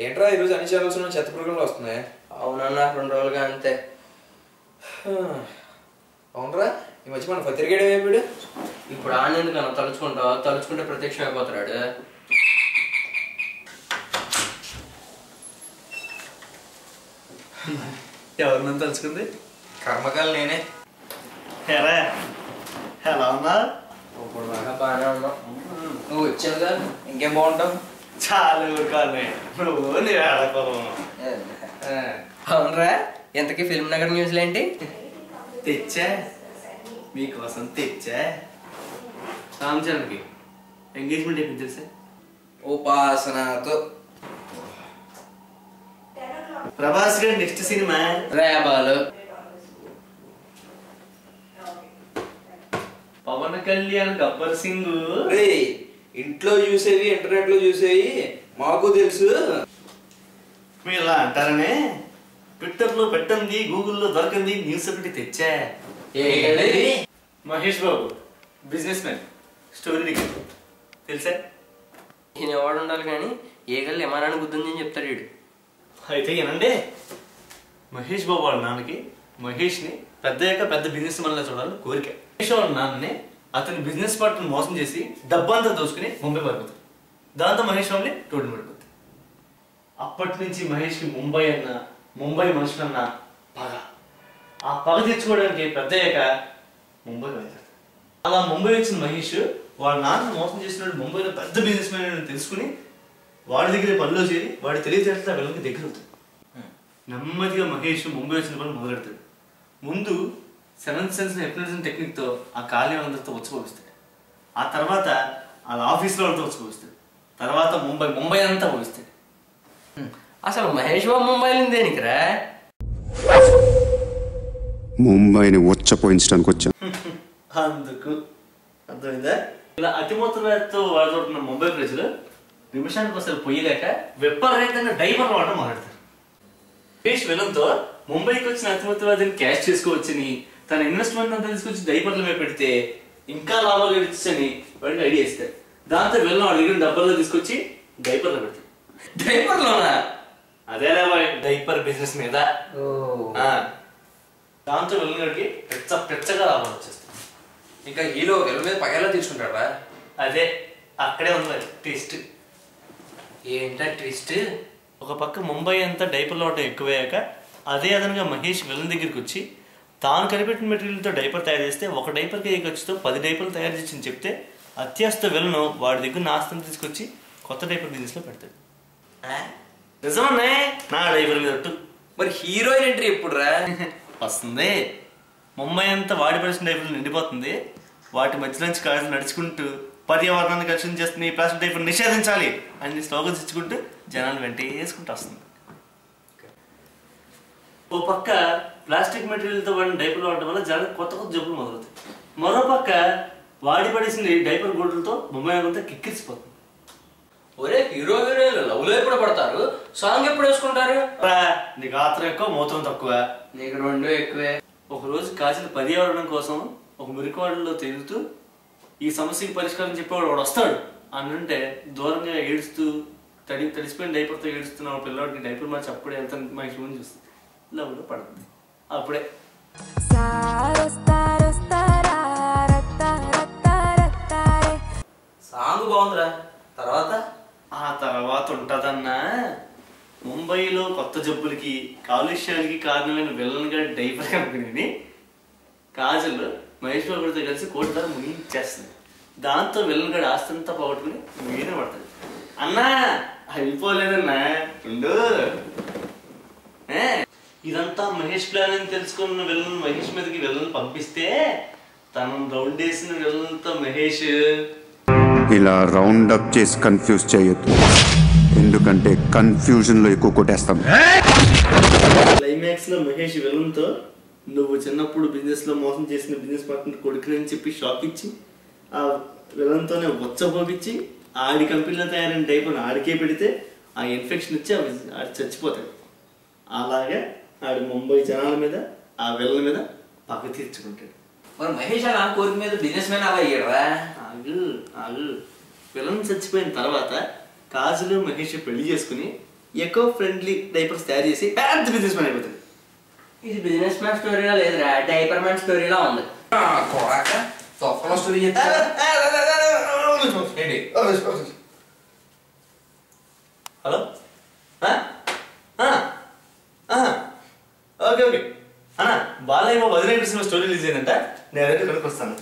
ఏంట్రా ఈరోజు అన్ని ఛానల్స్ చెత్త ప్రోగ్రాంలు వస్తున్నాయి? అవునన్నా 2 రోజులుగా అంతే. అవునరా, ఈ మధ్య మన పత్రికేయడం అయిపోయాడు. ఇప్పుడు ఆనందకన్నా తలుచుకుంటే ప్రత్యక్షం అయిపోతాడు. ఎవరు నన్ను తలుచుకుంది? కర్మకాలు నేనే. ఎలా ఉన్నా? ఇప్పుడు బాగా బాగానే ఉన్నాం. నువ్వు వచ్చావుగా, ఇంకేం బాగుంటావు. చాలా ఊరుకోవాలి నువ్వు నీ వేళకోవం. అవునరా, ఇంతకీ ఫిల్మ్ నగర్ న్యూస్లు ఏంటి? తెచ్చా మీకోసం తెచ్చా. రామచంద్రకి ఎంగేజ్మెంట్ అయిపోయింది తెలుసా? ఉపాసనతో. ప్రభాస్ గారి నెక్స్ట్ సినిమా రేబాలు. పవన్ కళ్యాణ్ గబ్బర్ సింగ్. ఇంట్లో చూసేవి ఇంటర్నెట్ లో చూసేవి మాకు తెలుసు. మీరు ఇలా అంటారనే ట్విట్టర్ లో పెట్టండి, గూగుల్లో దొరకండి న్యూస్ ఒకటి తెచ్చా. Mahesh Babu business man, story writer తెలుసా? ఈయన ఎవడు ఉండాలి కానీ ఏగల్లి ఏమన్నాను గుద్దుంది అని చెప్తాడు వీడు. అయితే ఏనండి, మహేష్ బాబు వాళ్ళ నాన్నకి మహేష్ని పెద్ద బిజినెస్ మనలో చూడాలని కోరిక. మహేష్ వాళ్ళ నాన్నని అతని బిజినెస్ పార్ట్నర్ మోసం చేసి డబ్బంతా దోచుకుని ముంబై పడిపోతాడు. దాంతో మహేష్ ఫ్యామిలీ టోటల్ పడిపోతుంది. అప్పటి నుంచి మహేష్కి ముంబై మనుషులన్నా పగ. ఆ పగ తెచ్చుకోవడానికి పెద్దయ్యాక ముంబై వెళ్తాడు. అలా ముంబై వచ్చిన మహేష్ వాళ్ళ నాన్న మోసం చేసినట్టు ముంబైలో పెద్ద బిజినెస్ మ్యాన్ తెలుసుకుని వాడి దగ్గర పనిలో చేరి వాడి తెలియజేట్ల వెళ్ళకి దగ్గర అవుతాడు. నెమ్మదిగా మహేష్ ముంబై వచ్చిన పని మొదలెడతాడు. ముందు 7th సెన్స్ హిప్నోటిజం టెక్నిక్తో ఆ కాలేయం అందరితో ఉచ్చపోపిస్తాడు. ఆ తర్వాత వాళ్ళ ఆఫీస్లో వాళ్ళతో ఉచ్చపోపిస్తాడు. తర్వాత ముంబై అంతా పోయిస్తాడు. అసలు మహేష్ బాబు ముంబైలో దేనికిరా? ముంబైని ఉచ్చపోయించడానికి వచ్చా. అందుకు అర్థమైందా? ఇలా అతిమూత్రతో వాడుతున్న ముంబై ప్రజలు నిమిషానికి ఒకసారి పొయ్యలేక విపరీతంగా డైపర్లు వాడటం మొదలెడతారు. మహేష్ విలన్తో ముంబైకి వచ్చిన అతిమూత్రవాదిని క్యాష్ చేసుకోవచ్చని, తన ఇన్వెస్ట్మెంట్ అంతా తీసుకొచ్చి డైపర్ల మీద పెడితే ఇంకా లాభాలు గడిచని వాడికి ఐడియా ఇస్తాడు. దాంతో విలన్ వాడి దగ్గర డబ్బుల్లో తీసుకొచ్చి డైపర్లో పెడతాడు. డైపర్లోనా? అదేలా డైపర్ బిజినెస్ మీద. దాంతో విలన్ గడికి పెచ్చగా లాభాలు వచ్చేస్తాయి. ఇంకా హీరో వీళ్ళ మీద పగేలా తీసుకుంటాడా? అదే అక్కడే ఉంది ట్విస్ట్. ఏంటా ట్విస్ట్? ఒక పక్క ముంబై అంతా డైపర్లు అవటం ఎక్కువయ్యాక అదే అదనంగా మహేష్ విలన్ దగ్గరికి వచ్చి తాను కనిపెట్టిన మెటీరియల్తో డైపర్ తయారు చేస్తే ఒక డైపర్కి ఏ ఖర్చుతో 10 డైపర్లు తయారు చేసి చెప్తే అత్యాస్త విలను వాడి దగ్గర ఆస్తిని తీసుకొచ్చి కొత్త డైపర్ బిజినెస్లో పెడతాడు. నిజమన్నే నా డైపర్ మీద ఒట్టు. మరి హీరోయిన్ ఎంట్రీ ఎప్పుడు రా వస్తుంది? ముంబై అంతా వాడి పరిచిన డైపర్లు నిండిపోతుంది. వాటి మధ్యలోంచి కాదు నడుచుకుంటూ పర్యావరణాన్ని కలుషితం చేస్తున్న ఈ ప్లాస్టిక్ డైపర్ నిషేధించాలి అని స్లోగన్స్ ఇచ్చుకుంటూ జనాలు వెంటేసుకుంటూ వస్తుంది. ఓ పక్క ప్లాస్టిక్ మెటీరియల్తో వాడిన డైపర్లు వాడటం వల్ల జనాలు కొత్త జబ్బులు మొదలవుతాయి. మరో పక్క వాడి పడేసిన డైపర్ గోడలతో ముంబై అంతా కిక్కిరిసిపోతుంది. ఒరే హీరో హీరోయిన్లు లవ్లో ఎప్పుడు పడతారు? సాంగ్ ఎప్పుడు వేసుకుంటారు? నీకు ఆత్రం ఎక్కువ, మూత్రం తక్కువ. నీకు 2 ఎక్కువే. ఒకరోజు కాసిన పర్యావరణం కోసం ఒక మురికివాడలో తిరుగుతూ ఈ సమస్యకి పరిష్కారం చెప్పేవాడు వాడు వస్తాడు అనంటే దూరంగా ఏడుస్తూ తడిసిపోయిన డైపర్తో ఏడుస్తున్న పిల్లవాడికి డైపర్ మార్చి అప్పుడే వెళ్తాను మా షూని చూస్తుంది. లవ్లో పడుతుంది. అప్పుడే సాంగ్ బాగుందిరా. ఆ తర్వాత ఉంటదన్నా, ముంబైలో కొత్త జబ్బులకి కాలుష్యానికి కారణమైన విలన్ గా డైపర్ కంపెనీని కాజల్ మహేష్ బాబుతో కలిసి కోటి ధర ముగించేస్తుంది. దాంతో విలన్ గడి ఆస్తంతా పోగొట్టుకుని మీద పడుతుంది. అన్నా అయిపోలేదన్నా ఉండు. ఇదంతా మహేష్ ప్లాన్ అని తెలుసుకున్న విలన్ మహేష్ మీదకి విలన్ పంపిస్తే తను రౌండ్ వేసిన విలన్తో మహేష్ ఇలా రౌండ్ అప్ చేసి కన్ఫ్యూజ్ చేయొద్దు, ఎందుకంటే కన్ఫ్యూజన్ లో ఎక్కువ కొట్టేస్తాం. క్లైమాక్స్ లో మహేష్ విలన్తో నువ్వు చిన్నప్పుడు బిజినెస్ లో మోసం చేసిన బిజినెస్ పార్ట్నర్ కొడుకుని చెప్పి షాక్ ఇచ్చి ఆ విలన్తోనే ఉచ్చపోపించి ఆడి కంపెనీలో తయారైన డైపర్ ఆడికే పెడితే ఆ ఇన్ఫెక్షన్ వచ్చి ఆడి చచ్చిపోతాడు. అలాగే ఆడి ముంబై జనాల మీద ఆ విలన్ మీద పగ తీర్చుకుంటాడు. మరి మహేష్ అలా కోరిక మీద బిజినెస్ మ్యాన్ అలా అయ్యాడా? ఆగు విలన్ చచ్చిపోయిన తర్వాత కాజులు మహేష్ పెళ్లి చేసుకుని ఎకో ఫ్రెండ్లీ డైపర్స్ తయారు చేసి పెద్ద బిజినెస్ మ్యాన్ అయిపోతుంది. ఇది బిజినెస్ మ్యాన్ స్టోరీలా లేదురా, డైపర్ మ్యాన్ స్టోరీలా ఉంది. స్టోరీ హలో ఓకే ఓకే అన్న బాలయ్య బాబు 15 స్టోరీ రిలీజ్ అయిందంట, నేను అదే కనుక్కొస్తాను.